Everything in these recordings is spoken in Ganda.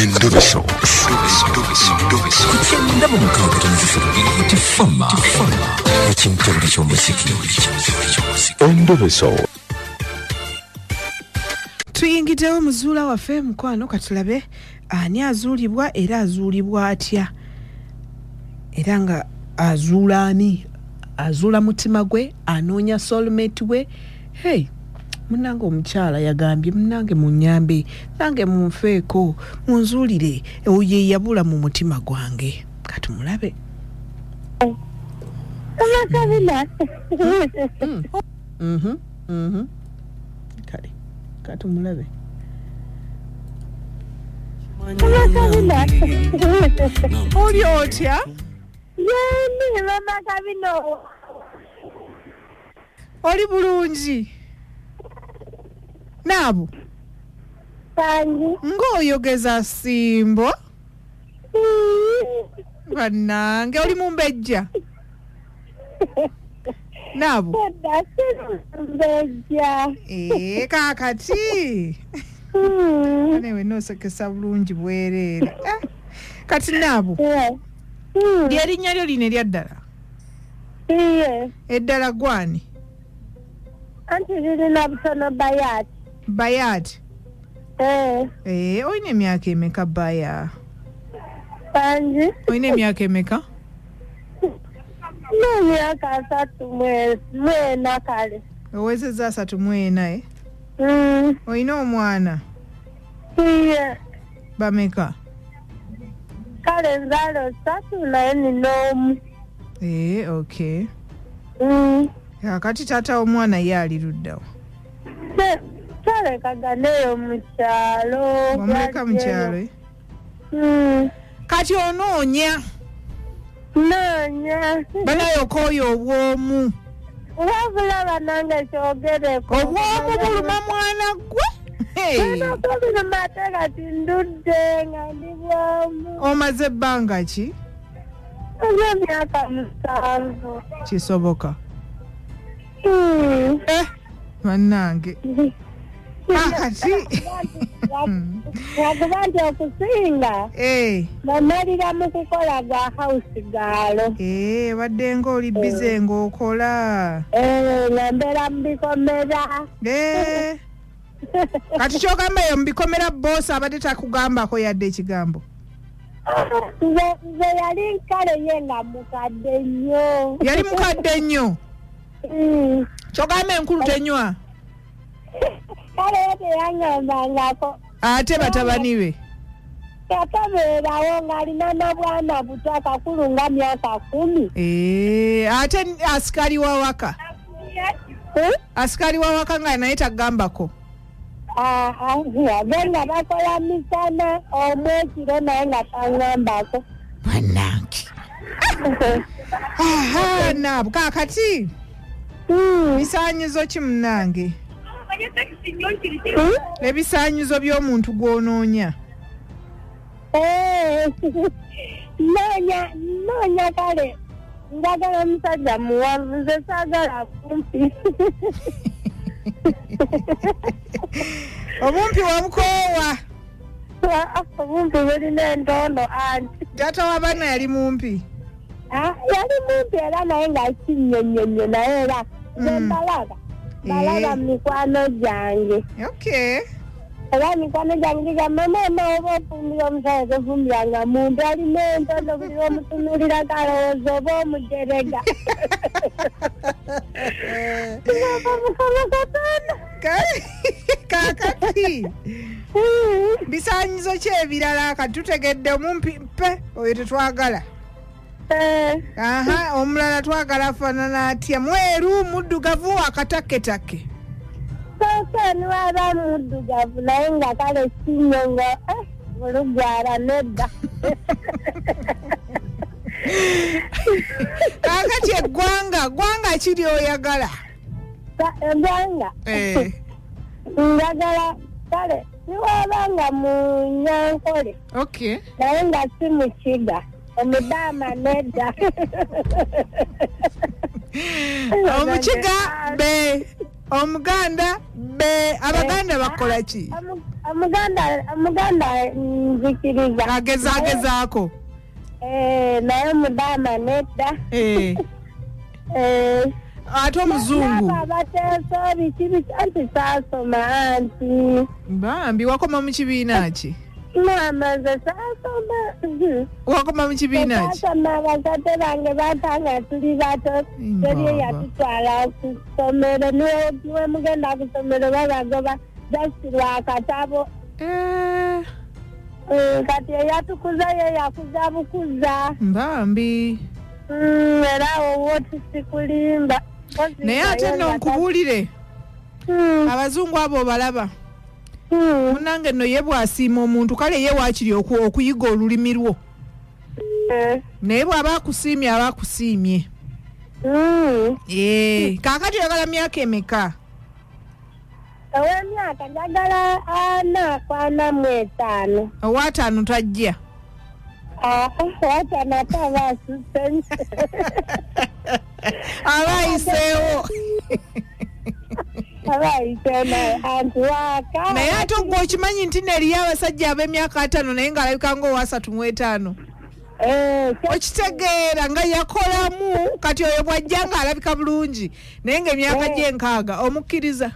Endoveso. Kugenda mu mukaaga tifama ekintu eky'omuziki. Endoveso. Tuyingiddewo muzuula waffe mukwano katulabe ani azuulibwa era azuulibwa atya era nga azuula ani azuula mutima gwe anoonya soulmate we. Hey, munange omukyala yagambye munange munyambe nange munfeeko munzuulire oye yabula mu mutima gwange kati mulabe. Kale kati mulabe. Oli otya? Yeni mama kabino. Oli bulungi? Naabu? Sanji. Ng'oyogeza simbo? Bannange oli mumbejja? Naabu? Mbejja. Kaakati? Anewe noosekesa bulungi bwereere. Kati Naabu? Lyerinnya lyo lino eryaddala? Eddala gwani? Anti lirina butono Bayat. Bayat? Olina emyaka emeka Baya? Sanji. Olina emyaka emeka? N'emyaka 3 kale. Owezezza 3 Olina omwana? Bameka? Kale nzaalo 3 naye nina omu. Okay. Kati taata omwana ye ali luddawa? Talekaganeyo mu kyalo. Wamuleka mu kyalo? Kati onoonya? Noonya. Banayoka oyo obwomu? Wabula nange kyogereko. Obwomu buluma mwana gwe? Buluma ate kati ndudde nga ndi bwomu. Omaze ebbanga ki? Emyaka 7. Kisoboka? Bannange. Kati yakuba nti okusinga namalira mu kukola ga house gaalo. Badde ng'oli bize ng'okola. Nambeera mu bikomera. Kati kyogamba eyo mu bikomera boosi abadde takugambako yadde ekigambo? Nze yali nkale ye nga mukadde nnyo. Yali mukadde nnyo? Kyogamba enkulu tenywa? Kale ye teyangambangako. Ate batabani be? Yatabeerawo ng'alina n'obwana buto akakulu nga myaka 10. Ate asikali wawaka? Asikali wawaka nga naye tagambako? Nga bakola misana omwekiro naye nga tangambako. Bannange. Naabu kaakati bisaanyizo ki munnange? Ebisaanyizo by'omuntu gw'onoonya? Noonya kale njagala omusajja muwanvu nze saagala kumpi. Obumpi wamukoowa? Obumpi bulina entondo anti. Taata wa baana yali mumpi? Yali mumpi era naye nga kinnyonnyonnyo naye era nze mbalaba mu mikwano gyange. Okay. Era mikwano gyange gigamba maama oba ofumbira omusaayi tofumbiranga muntu alina entondo buli lw'omutunuulira kalowooza oba omujerega. Kaakati bisaanyizo ki ebirala kati tutegedde omumpi mpe oyo tetwagala? Omulala twagala afaanana atya? Mweru, muddugavu, akatakketakke? Niwaba muddugavu naye nga kale sinyo nga bulugwala nedda. Kaakati gwanga ki ly'oyagala? Eggwanga njagala kale niwaba nga mu Nyankole naye nga si mu Kiga. Omudaama nedda. Omukiga be, Omuganda be, Abaganda bakola ki? Muganda nzikiriza. Agezaako. Naye mudama nedda. Ate omuzungu. Abateeso biki anti saasoma anti. Bambi wakoma mu kibiina ki? Mama nze saasoma. Wakoma mu kibiina ki? Saasoma abazadde bange batanga tuli bato. Teri yatutwala ku ssomero niwe mugenda ku ssomero babagoba just lwakatabo. Kati eyatukuza ye yakuza bukuza. Bambi. Era owo tusikulimba. Naye ate nno nkubuulire. Abazungu abo balaba. Munange nno ye bw'asiima omuntu kale ye waakiri okuyiga olulimi lwo. Naye bw'aba akusiimye aba akusiimye. Kaakati oyagala myaka emeka? Ow'emyaka njagala 45. Owaataano tajja. Owaataano ate aba asusse. Aba ayiseewo. Naye ate ogwo okimanyi nti neriyo abasajja ab'emyaka 5 naye ng'alabika ng'owa 35. Okitegeera nga yakolamu kati oyo bw'ajja ng'alabika bulungi naye ng'emyaka gye 6 omukkiriza.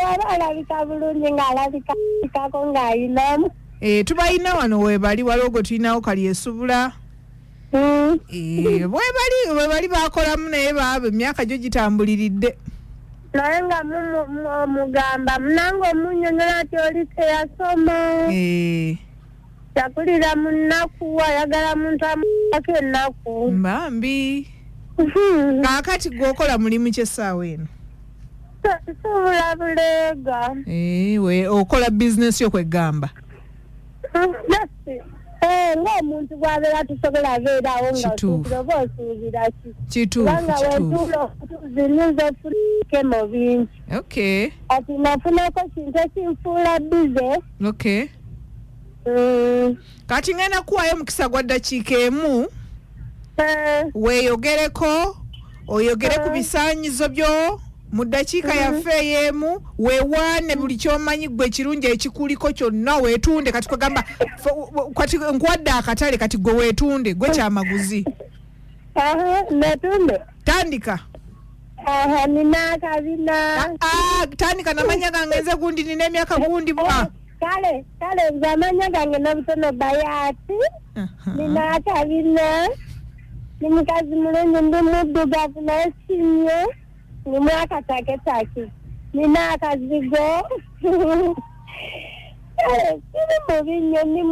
Aba alabika bulungi ng'alabikako ng'ayinamu. Tubalina wano weebali waliwo tulinawo Kalyesuubula. Weebali bakolamu naye baaba emyaka gyo gitambuliridde. Naye nga mugamba munange omunnyonnyola ati oli teyasoma. Yakulira mu nnaku ayagala muntu amuako ennaku. Bambi. Kaakati gw'okola mulimu ki essaawa eno? Sobola buleega. Okola bizinesi yo kwegamba? Ng'omuntu bw'abeera tusobola beerawo nga oba osuubira ki. Kituufu. Kubanga wetuula okutuzinuza ofunike mu bingi. Ati nafunako kintu ekinfuula bize. Kati ngenda kuwaayo omukisa gwa ddakiika emu weeyogereko oyogere ku bisaanyizo byo mu ddakiika yaffe ey'emu weewaane buli ky'omanyi gwe ekirungi ekikuliko kyonna weetunde. Kati kwegamba kati nkuwadde akatale kati gwe weetunde gwe kyamaguzi. Netunde. Tandika. Nina akabina. Tandika namanya gange nze gundi nina emyaka gundi bwa. Kale nze amanya gange n'obutono bayaati. Nina akabina. Ni mukazi mulungi ndi muddugavu naye sinyo. Nimu akataketake. Nina akazigo. Siri mu binyo ni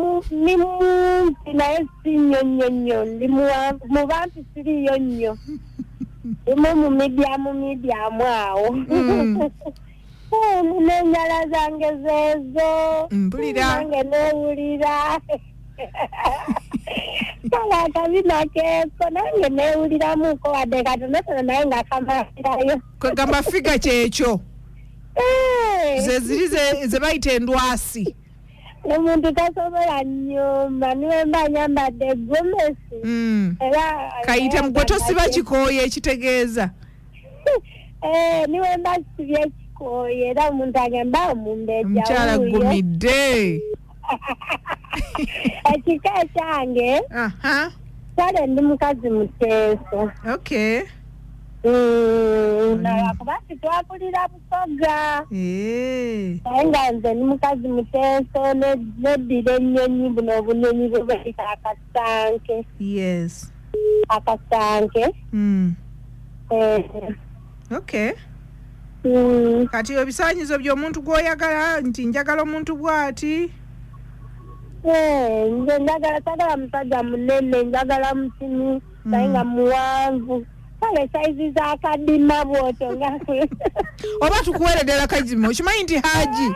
mumpi naye sinyo nnyo. Ndi mu bampi siriyo nnyo. Ndimu mu mediamu awo. Nina enjala zange zeezo. Mpulira. Nange neewulira. Kale akabina keeko nange neewuliramuko wadde katonotono naye nga kamalirayo. Kwegamba figa kyekyo. Ze ziri ze bayita endwasi. Omuntu tasobola nnyumba niwe mba nyambadde gomesi. Kayite gwe tosiba kikooye ekitegeeza. Niwe mba sibye ekikooye era omuntu agamba omumbeja wuyo. Omukyala gumidde. Ekika ekyange kale ndi mukazi muteeso. Nakuba titwakulira Busoga. Naye nga nze ndi mukazi muteeso neddira ennyonyi buno obunyonyi bwe bayita akasanke. Akasanke. Kati ebisaanyizo by'omuntu gw'oyagala nti njagala omuntu bw'ati. Nze njagala sagala musajja munene njagala mutini naye nga muwanvu. Kale saizi za kadima bw'otyo nga oba tukuweredera kajima okimanyi nti Haji.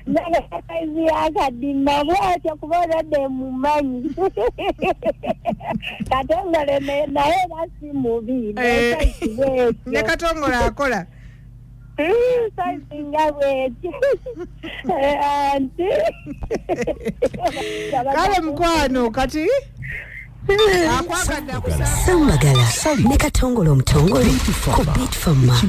Naye saizi ya kadima bw'otyo kuba oradde mumanyi. Katongole naye era si mubi. Ne Katongole akola. Saizi nga bw'etyo. Kale mukwano kati Sambagala ne Katongole omutongole ku Bitfama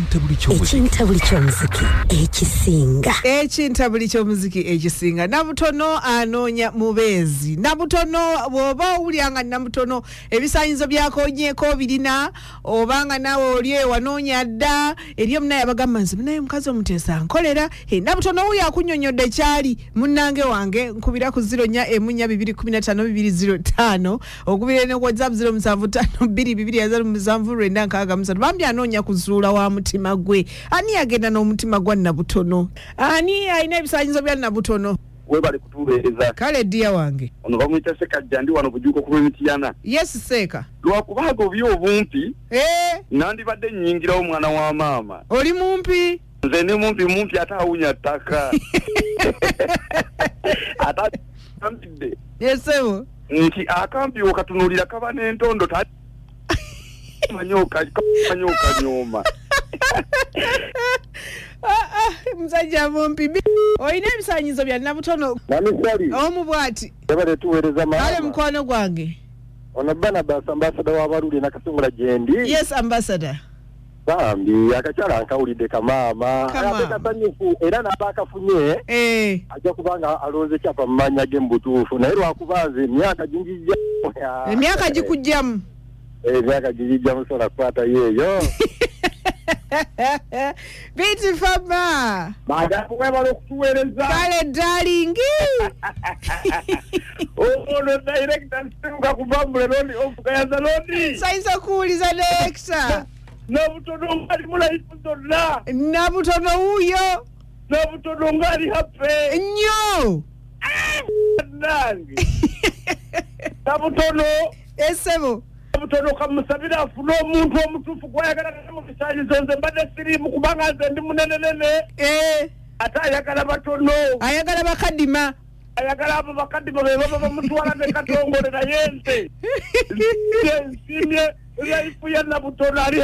ekintabuli ky'omuziki ekisinga Nabutono anoonya mubeezi Nabutono bw'oba owulyanga Nabutono ebisaanyizo byakonyeeko birina obanga naawe oli wanoonya dda eri omunaye abagamba nti munaye mukazi omuteesa nkolera Nabutono wuyo akunnyonnyodde kyali munnange wange nkubira ku 04215 okubira ne WhatsApp 075222 bambi anoonya kuzuula wa mutima gwe ani agenda n'omutima gwa Nabutono ani alina ebisaanyizo bya Nabutono webale kutubeereza kale ddiya wange ono bamuyita Sekajja ndi wano bujuuko ku Emitiyana yes Seeka lwakubaga obi obumpi nandibadde nnyingirawo omwana wa maama oli mumpi nze ne mumpi ate awunya ttaka ate ambidde yesebo nti akampiwo katunuulira kaba n'entondo manyoka nyooma musajja mumpi olina ebisaanyizo bya Nabutono omu bw'ati yabale tuweereza maama kale mukwano gwange ono Barnabas ambassador w'abaluli nakasungula gyendi yes ambassador bambi akakyala nkawulidde kamaama ate kasanyufu era n'abaakafunye ajja kubanga alonze kyapa mu mannya ge mu butuufu naye lwakuba nze emyaka gingijja emyaka gikujjamu emyaka gingijjamu sola kukwata yeeyo Bitfama madamu webale okutuweereza kale darling ono director nsinga kubambule londi ofugayaza londi sayinza kuwuliza director Nabutono ngali mulaifu zonna Nabutono wuyo Nabutono ngali hape nnyo nange Nabutono esebo Nabutono kamusabira afune omuntu omutuufu gwayagala mu bisaanyizo nze mbadde siriimu kubanga nze ndi munenenene ate ayagala batono ayagala bakadima ayagala abo bakadima be baba bamutwala ne Katongole naye nze nsimye Life ya Nabutono ali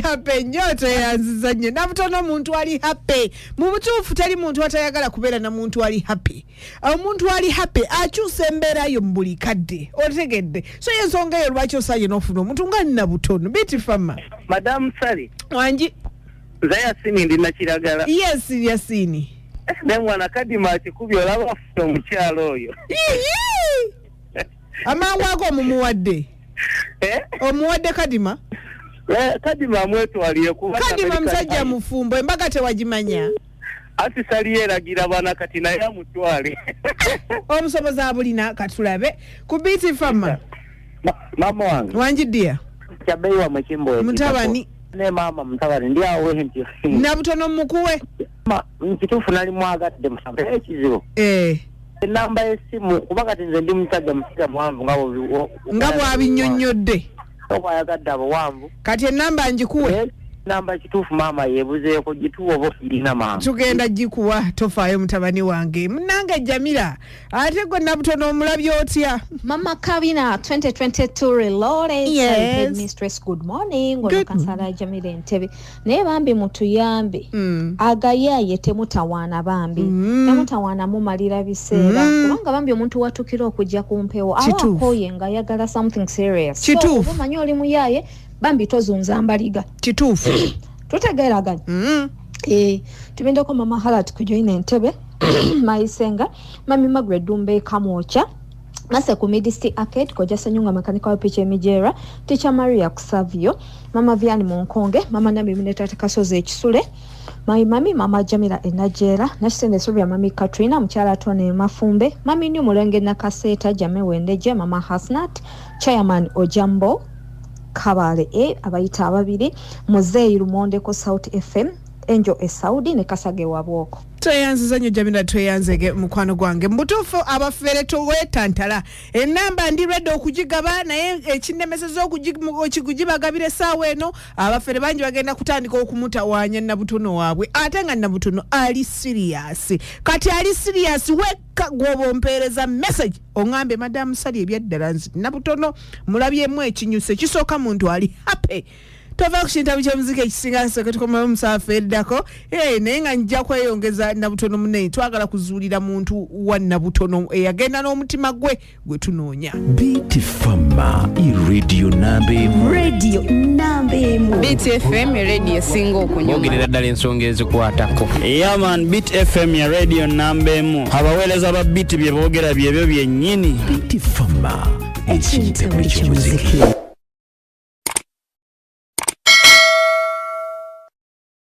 happy nnyo teyanziza nnyo Nabutono omuntu ali happy mu butuufu teri muntu atayagala kubeera na muntu ali happy omuntu ali happy akyusa embeera yo mu buli kadde otegedde so y'ensonga eyo lwaki osaanye n'ofuna omuntu nga Nabutono Bitfama Madam Sally wangi nze Yasini ndi nakiragala yes Yasini ne mwana Kadima akikubye olaba afuna omukyalo oyo amangu ago omumuwadde omuwadde Kadima Kadima amwetwaliye kuba Kadima musajja mufumbo embaga tewagimanya ati Sally eragira bana kati naye amutwale omusobozi abulina katulabe ku Bitfama mama wange wanjiddia kyabeyi wa mukimbo mutabani ne mama mutabani ndi awo nti Nabutono mukuwe nkituufu nali mwagadde musamba ekizibu enamba y'essimu kuba kati nze ndi musajja musiga muwanvu nga bw'abinnyonnyodde obwayagadde abawanvu kati enamba ngikuwe namba kituufu maama yeebuzeeko gituwa oba okirina maama tugenda gikuwa tofaayo mutabani wange munange Jamila ate gwe Nabutono omulabye otya Mama Kabina 2022 reloaded yes. Mistress good morning ngono kansala Jamila Entebbe naye bambi mutuyambe agayaye temutawaana bambi temutawaana mumalira biseera kubanga bambi omuntu watukira okujja ku mpewo awakoye nga ayagala something serious so omanyi oli muyaye bambi tozunza mbaliga kituufu tutegeeraganya tubindeko mama Halat kujoina Entebbe Maisenga mami Margaret Dumbe Kamwocha nase ku Midist Arcade koja Sanyunga makanika wa piche Mijera Teacher Maria Kusavio mama Viani Monkonge mama Nami Minetata Kasoze Ekisule mami mama Jamila Enajera nasende Sylvia mami Katrina mchala Tone Mafumbe mami ni Mulenge na Kaseta Jame Wendeje mama Hasnat Chairman Ojambo Kabale abayita ababiri Muzeyi Rumonde ko South FM Angel Saudi ne Kasage wabwoko tweyanziza nnyo Jamila tweyanzege mukwano gwange mbutuufu abafere towetantala enamba ndi ready okugigaba naye ekinnemeseza okugibagabira essaawa eno abafere bangi bagenda kutandika okumutawaanya Nabutono waabwe ate nga Nabutono ali serious kati ali serious wekka gwoba ompeereza message oŋŋambe Madamu Sally ebyaddala nzi Nabutono mulabyemu ekinyuso ekisooka muntu ali happy tova kukintabu ky'omuziki ekisinga soke tukomayo omusaafu eddako naye nga njja kweyongeza nabutono munne twagala kuzuulira muntu wa nabutono eyagenda n'omutima gwe tunoonya. Beat Fama radio nambe Beat FM radio esinga okunyuma ogerera ddala ensonga ezikwatako. Yeah man, Beat FM ya radio nambe emu abaweereza ba beat bye boogera byebyo byennyini. Beat Fama ekintabuli ky'omuziki.